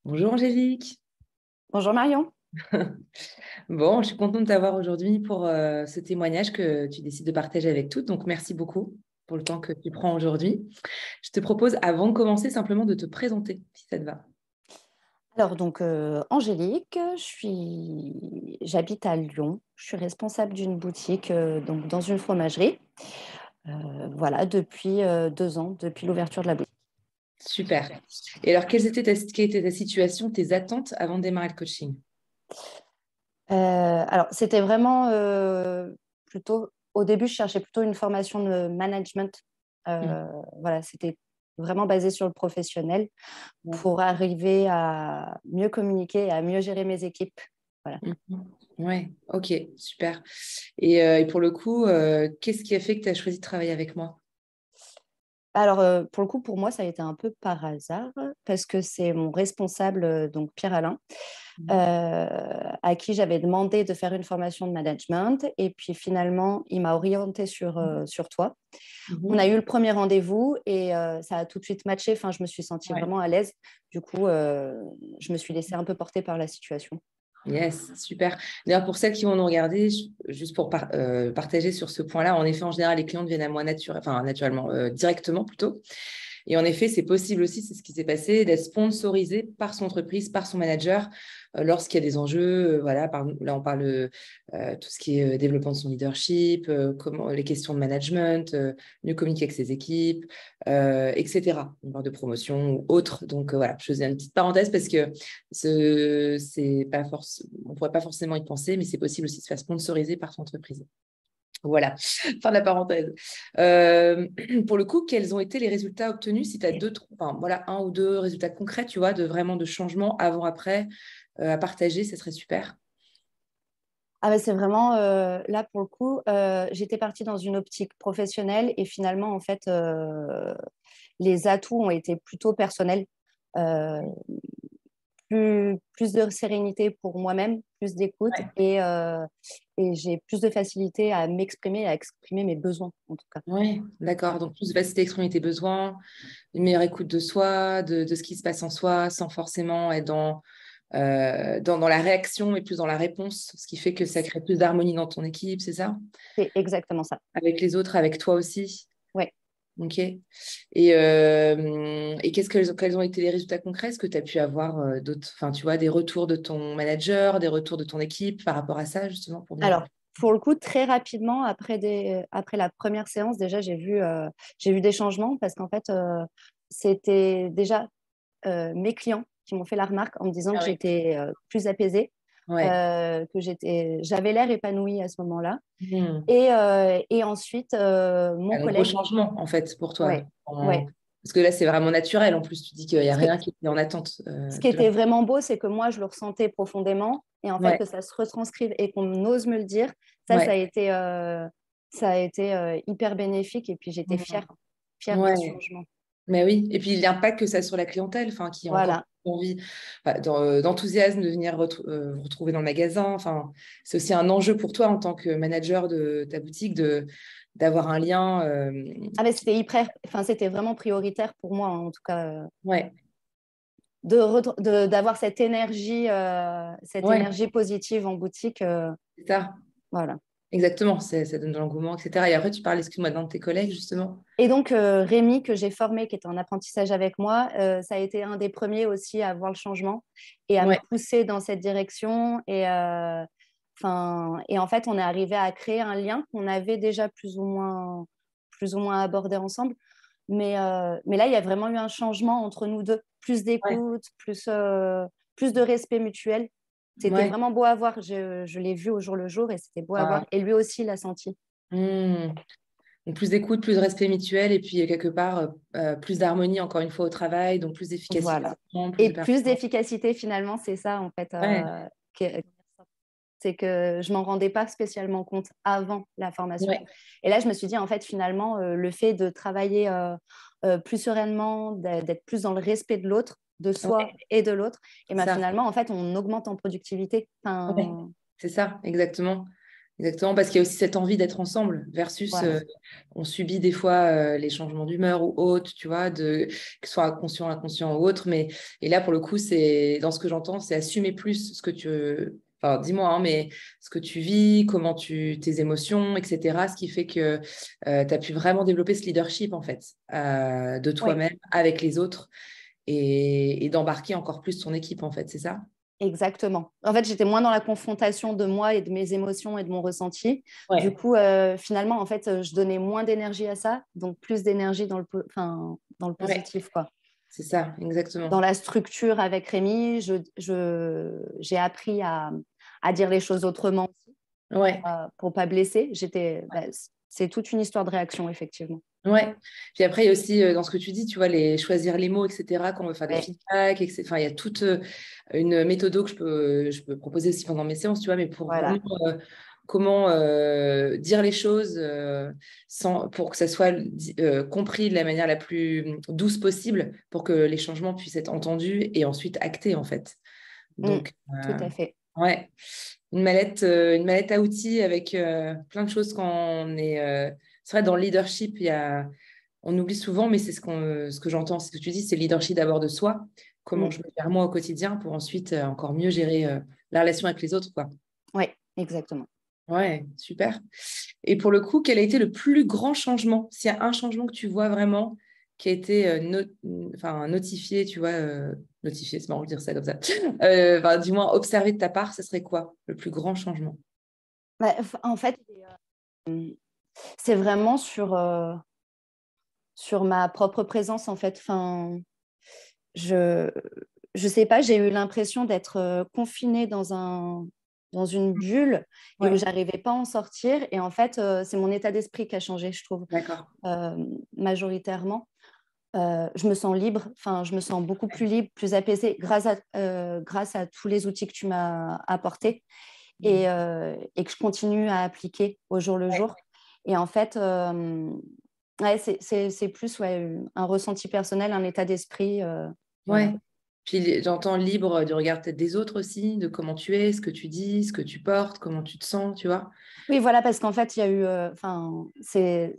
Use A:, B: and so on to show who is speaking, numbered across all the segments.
A: Bonjour Angélique.
B: Bonjour Marion.
A: Bon, je suis contente de t'avoir aujourd'hui pour ce témoignage que tu décides de partager avec toutes. Donc, merci beaucoup pour le temps que tu prends aujourd'hui. Je te propose, avant de commencer, simplement de te présenter, si ça te va.
B: Alors Angélique, j'habite à Lyon. Je suis responsable d'une boutique donc dans une fromagerie. Voilà, depuis 2 ans, depuis l'ouverture de la boutique.
A: Super. Et alors, quelle était ta situation, tes attentes avant de démarrer le coaching?
B: Alors c'était vraiment plutôt au début, je cherchais plutôt une formation de management.
A: Mhm.
B: Euh, voilà, c'était vraiment basé sur le professionnel
A: Ouais.
B: pour arriver à mieux communiquer et à mieux gérer mes équipes. Voilà.
A: Mhm. Ouais, ok, super. Et pour le coup, qu'est-ce qui a fait que tu as choisi de travailler avec moi?
B: Alors, pour le coup, pour moi, ça a été un peu par hasard parce que c'est mon responsable, donc Pierre-Alain,
A: Mhm.
B: à qui j'avais demandé de faire une formation de management. Et puis finalement, il m'a orienté sur toi. On a
A: Mhm.
B: eu le premier rendez-vous et ça a tout de suite matché. Enfin, je me suis sentie
A: Ouais.
B: vraiment à l'aise. Du coup, je me suis laissée un peu porter par la situation.
A: Yes, super. D'ailleurs, pour celles qui vont nous regarder, juste pour partager sur ce point-là, en effet, en général, les clients viennent à moi naturellement, directement plutôt. Et en effet, c'est possible aussi, c'est ce qui s'est passé, d'être sponsorisé par son entreprise, par son manager, lorsqu'il y a des enjeux. Voilà, là, on parle tout ce qui est développement de son leadership, les questions de management, mieux communiquer avec ses équipes, etc. On parle de promotion ou autre. Donc voilà, je faisais une petite parenthèse parce que c'est pas on pourrait pas forcément y penser, mais c'est possible aussi de se faire sponsoriser par son entreprise. Voilà, fin de la parenthèse. Euh, pour le coup, quels ont été les résultats obtenus? Si tu as voilà, un ou deux résultats concrets, tu vois, de vraiment de changement avant-après à partager, ce serait super.
B: Ah bah c'est vraiment là pour le coup, j'étais partie dans une optique professionnelle et finalement en fait les atouts ont été plutôt personnels. Euh, plus de sérénité pour moi-même, plus d'écoute
A: Ouais.
B: et j'ai plus de facilité à m'exprimer, à exprimer mes besoins en tout cas.
A: Oui, d'accord. Donc, plus de facilité à exprimer tes besoins, une meilleure écoute de soi, de ce qui se passe en soi, sans forcément être dans la réaction, mais plus dans la réponse, ce qui fait que ça crée plus d'harmonie dans ton équipe, c'est ça?
B: C'est exactement ça.
A: Avec les autres, avec toi aussi.
B: Ouais.
A: Ok. Et quels ont été les résultats concrets? Est-ce que tu as pu avoir d'autres, enfin, tu vois, des retours de ton manager, des retours de ton équipe par rapport à ça, justement, pour bien
B: Alors,
A: comprendre?
B: pour le coup, très rapidement, après la première séance, déjà, j'ai vu des changements parce qu'en fait, c'était déjà mes clients qui m'ont fait la remarque en me disant
A: Ah
B: que
A: oui.
B: j'étais plus apaisée,
A: Ouais.
B: j'avais l'air épanouie à ce moment-là.
A: Hmm.
B: Et ensuite, mon
A: Un gros
B: collègue,
A: changement, en fait, pour toi.
B: ouais, ouais.
A: Parce que là, c'est vraiment naturel. En plus, tu dis qu'il n'y a
B: Ce qui,
A: rien qui est en attente
B: ce qui
A: de la...
B: était vraiment beau, c'est que moi, je le ressentais profondément et en fait,
A: Ouais,
B: que ça se retranscrive et qu'on ose me le dire, ça
A: ouais.
B: a été hyper bénéfique et puis j'étais
A: Hmm.
B: fière de ce
A: Ouais.
B: changement.
A: Mais oui, et puis l'impact que ça a sur la clientèle, enfin, qui a encore
B: Voilà,
A: envie, enfin, d'enthousiasme de venir vous retrouver dans le magasin. Enfin, c'est aussi un enjeu pour toi en tant que manager de ta boutique d'avoir un lien.
B: ah, mais enfin, c'était vraiment prioritaire pour moi, en tout cas,
A: Ouais,
B: d'avoir cette
A: ouais,
B: énergie positive en boutique.
A: c'est ça.
B: Voilà.
A: Exactement, ça donne de l'engouement, etc. Et après, tu parles, excuse-moi, d'un de tes collègues, justement.
B: Et donc, Rémi, que j'ai formé, qui était en apprentissage avec moi, ça a été un des premiers aussi à voir le changement et à me
A: Ouais,
B: pousser dans cette direction. Et en fait, on est arrivé à créer un lien qu'on avait déjà plus ou moins abordé ensemble. Mais là, il y a vraiment eu un changement entre nous deux. Plus
A: ouais,
B: d'écoute, plus de respect mutuel. C'était
A: ouais.
B: vraiment beau à voir. Je l'ai vu au jour le jour et c'était beau à voir.
A: Wow.
B: Et lui aussi l'a senti.
A: Hmm. Donc, plus d'écoute, plus de respect mutuel, et puis quelque part, plus d'harmonie, encore une fois, au travail, donc plus d'efficacité,
B: Voilà.
A: plus
B: Et
A: de
B: plus
A: performance.
B: d'efficacité, finalement, c'est ça, en fait,
A: Ouais,
B: c'est que je m'en rendais pas spécialement compte avant la formation.
A: ouais,
B: Et là, je me suis dit, en fait, finalement, le fait de travailler plus sereinement, d'être plus dans le respect de l'autre, de soi
A: ouais,
B: et de l'autre, et
A: c'est
B: ben
A: ça.
B: finalement, en fait, on augmente en productivité.
A: Ouais,
B: Enfin,
A: c'est ça, exactement. Exactement, parce qu'il y a aussi cette envie d'être ensemble versus
B: Voilà,
A: on subit des fois les changements d'humeur ou autres, tu vois, que ce soit conscient, inconscient ou autre. Et là, pour le coup, c'est dans ce que j'entends, c'est assumer plus ce que tu. Enfin, dis-moi, hein, mais ce que tu vis, tes émotions, etc. Ce qui fait que tu as pu vraiment développer ce leadership, en fait, de
B: oui.
A: toi-même avec les autres et d'embarquer encore plus ton équipe, en fait, c'est ça?
B: Exactement. En fait, j'étais moins dans la confrontation de moi et de mes émotions et de mon ressenti. Du
A: Ouais,
B: coup, finalement, en fait, je donnais moins d'énergie à ça, donc plus d'énergie dans le
A: ouais,
B: positif, quoi.
A: c'est ça, exactement.
B: Dans la structure avec Rémi, j'ai appris à dire les choses autrement aussi,
A: Ouais.
B: pour pas blesser. C'est toute une histoire de réaction, effectivement.
A: Ouais. Puis après, il y a aussi dans ce que tu dis, tu vois, choisir les mots, etc., quand on veut faire des
B: Ouais,
A: feedbacks, etc. Enfin, il y a toute une méthode que je peux proposer aussi pendant mes séances, tu vois, mais pour vraiment
B: voilà.
A: comment dire les choses pour que ça soit compris de la manière la plus douce possible pour que les changements puissent être entendus et ensuite actés, en fait.
B: Mm,
A: Donc,
B: tout à fait.
A: ouais, une mallette à outils avec plein de choses quand on est. C'est vrai, dans le leadership, on oublie souvent, mais c'est ce que j'entends, c'est ce que tu dis, c'est le leadership d'abord de soi. Comment
B: Mm,
A: je me gère moi au quotidien pour ensuite encore mieux gérer la relation avec les autres, quoi.
B: ouais, exactement.
A: Ouais, super. Et pour le coup, quel a été le plus grand changement? S'il y a un changement que tu vois vraiment qui a été enfin, notifié, tu vois, notifié, c'est marrant de dire ça comme ça. Enfin, du moins, observé de ta part, ce serait quoi le plus grand changement?
B: En fait, c'est vraiment sur ma propre présence, en fait. Enfin, je je sais pas, j'ai eu l'impression d'être confinée dans une bulle et où
A: Ouais,
B: j'arrivais pas à en sortir. Et en fait, c'est mon état d'esprit qui a changé, je trouve,
A: d'accord.
B: majoritairement. Je me sens libre, enfin, je me sens beaucoup plus libre, plus apaisée grâce à tous les outils que tu m'as apportés et que je continue à appliquer au jour le jour. Et en fait, ouais, c'est plus ouais, un ressenti personnel, un état d'esprit. Voilà.
A: Ouais. Puis j'entends libre du regard peut-être des autres aussi, de comment tu es, ce que tu dis, ce que tu portes, comment tu te sens, tu vois.
B: Oui, voilà, parce qu'en fait, il y a eu, enfin, c'est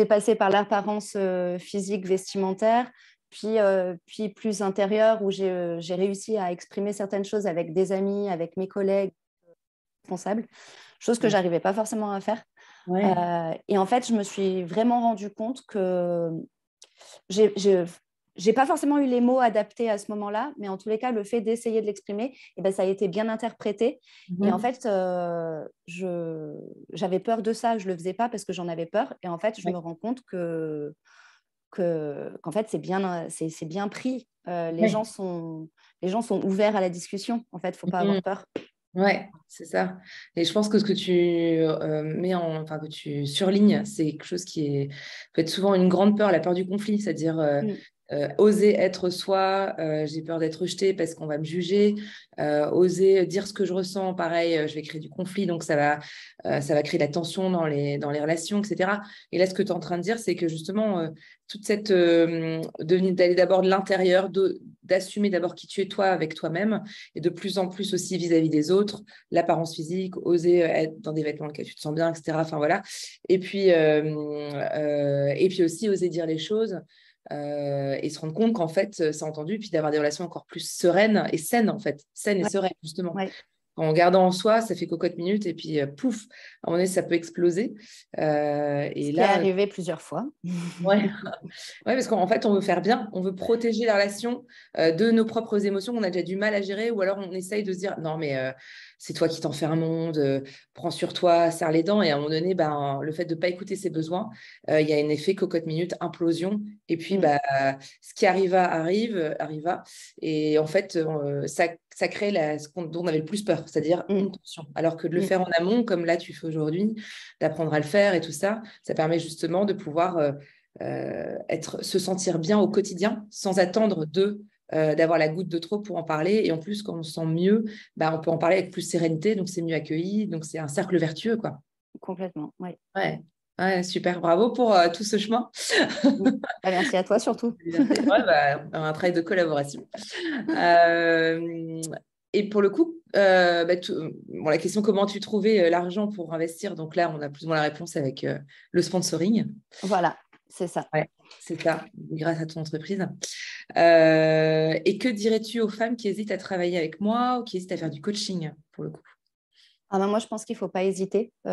B: passé par l'apparence physique, vestimentaire, puis plus intérieure, où j'ai réussi à exprimer certaines choses avec des amis, avec mes collègues responsables, chose que
A: Ouais.
B: j'arrivais pas forcément à faire.
A: Ouais.
B: Et en fait, je me suis vraiment rendu compte que j'ai j'ai pas forcément eu les mots adaptés à ce moment-là, mais en tous les cas, le fait d'essayer de l'exprimer, eh ben, ça a été bien interprété. Et en
A: Mhm.
B: fait, j'avais peur de ça, je le faisais pas parce que j'en avais peur. Et en fait, je
A: Ouais.
B: me rends compte qu'en fait, c'est bien pris.
A: Ouais.
B: Les gens sont ouverts à la discussion. En fait, faut pas
A: Mhm.
B: avoir peur.
A: Ouais, c'est ça. Et je pense que ce que tu enfin que tu surlignes, c'est quelque chose qui peut être souvent une grande peur, la peur du conflit, c'est-à-dire
B: Mm,
A: oser être soi, j'ai peur d'être rejetée parce qu'on va me juger, oser dire ce que je ressens, pareil, je vais créer du conflit, donc ça va créer de la tension dans les relations, etc. Et là, ce que tu es en train de dire, c'est que justement, toute cette d'aller d'abord de l'intérieur, d'assumer d'abord qui tu es toi avec toi-même et de plus en plus aussi vis-à-vis des autres, l'apparence physique, oser être dans des vêtements dans lesquels tu te sens bien, etc. Enfin voilà. Et puis aussi oser dire les choses et se rendre compte qu'en fait, c'est entendu, puis d'avoir des relations encore plus sereines et saines, en fait, saines et
B: ouais,
A: sereines, justement.
B: ouais.
A: En gardant en soi, ça fait cocotte minute, et puis pouf, à un moment donné, ça peut exploser.
B: Ce
A: Et
B: qui est
A: là,
B: arrivé plusieurs fois.
A: ouais. Ouais, parce qu'en fait, on veut faire bien, on veut protéger la relation de nos propres émotions qu'on a déjà du mal à gérer, ou alors on essaye de se dire non, mais c'est toi qui t'en fais un monde, prends sur toi, serre les dents, et à un moment donné, ben, le fait de ne pas écouter ses besoins, il y a un effet cocotte minute, implosion, et puis
B: Mm,
A: bah, ce qui arriva, et en fait, ça crée dont on avait le plus peur, c'est-à-dire
B: mm,
A: une tension. Alors que de le
B: mm.
A: faire en amont, comme là tu fais aujourd'hui, d'apprendre à le faire et tout ça, ça permet justement de pouvoir se sentir bien au quotidien sans attendre d'avoir la goutte de trop pour en parler. Et en plus, quand on se sent mieux, bah, on peut en parler avec plus sérénité, donc c'est mieux accueilli. Donc c'est un cercle vertueux, quoi.
B: Complètement, oui.
A: Ouais, ouais, super, bravo pour tout ce chemin.
B: Mm. Bah, merci à toi surtout.
A: Ouais, bah, un travail de collaboration. Euh, Et pour le coup, bon, la question comment tu trouvais l'argent pour investir, donc là, on a plus ou moins la réponse avec le sponsoring.
B: Voilà, c'est ça.
A: Ouais, c'est ça, grâce à ton entreprise. Et que dirais-tu aux femmes qui hésitent à travailler avec moi ou qui hésitent à faire du coaching, pour le coup?
B: Ah ben moi, je pense qu'il ne faut pas hésiter. Et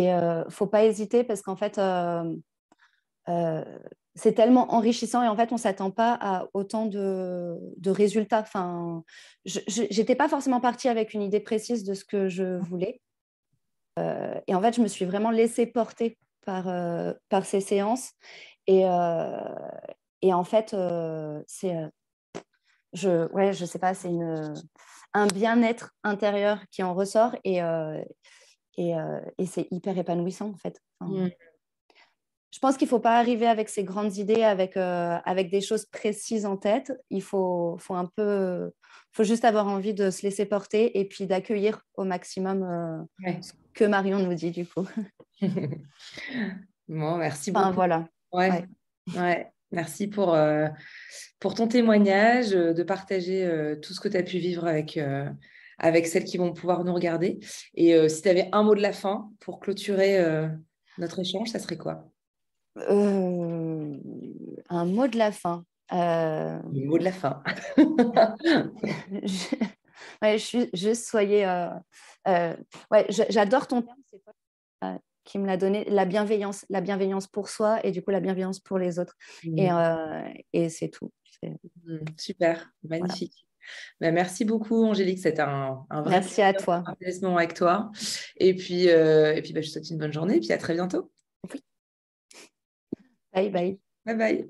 B: il ne faut pas hésiter parce qu'en fait, c'est tellement enrichissant et en fait, on ne s'attend pas à autant de résultats. Enfin, je n'étais pas forcément partie avec une idée précise de ce que je voulais. Et en fait, je me suis vraiment laissée porter par ces séances. Et, en fait, je sais pas, c'est un bien-être intérieur qui en ressort et c'est hyper épanouissant en fait. Enfin, je pense qu'il ne faut pas arriver avec ses grandes idées, avec des choses précises en tête. Il faut juste avoir envie de se laisser porter et puis d'accueillir au maximum
A: Ouais.
B: ce que Marion nous dit du coup.
A: Bon, merci
B: Enfin,
A: beaucoup.
B: voilà.
A: Ouais,
B: Ouais.
A: ouais. Merci pour ton témoignage, de partager tout ce que tu as pu vivre avec celles qui vont pouvoir nous regarder. Et si tu avais un mot de la fin pour clôturer notre échange, ça serait quoi?
B: Un mot de la fin.
A: Le mot de la fin.
B: Ouais, juste soyez. Ouais, j'adore ton terme, c'est toi qui me l'a donné, la bienveillance pour soi et du coup la bienveillance pour les autres. Et c'est tout.
A: Super,
B: Voilà.
A: magnifique. Ben, merci beaucoup, Angélique. C'était un vrai
B: Merci à
A: plaisir de
B: toi.
A: partager ce moment avec toi. Et puis, ben, je te souhaite une bonne journée et puis à très bientôt.
B: Oui. Bye bye.
A: Bye bye.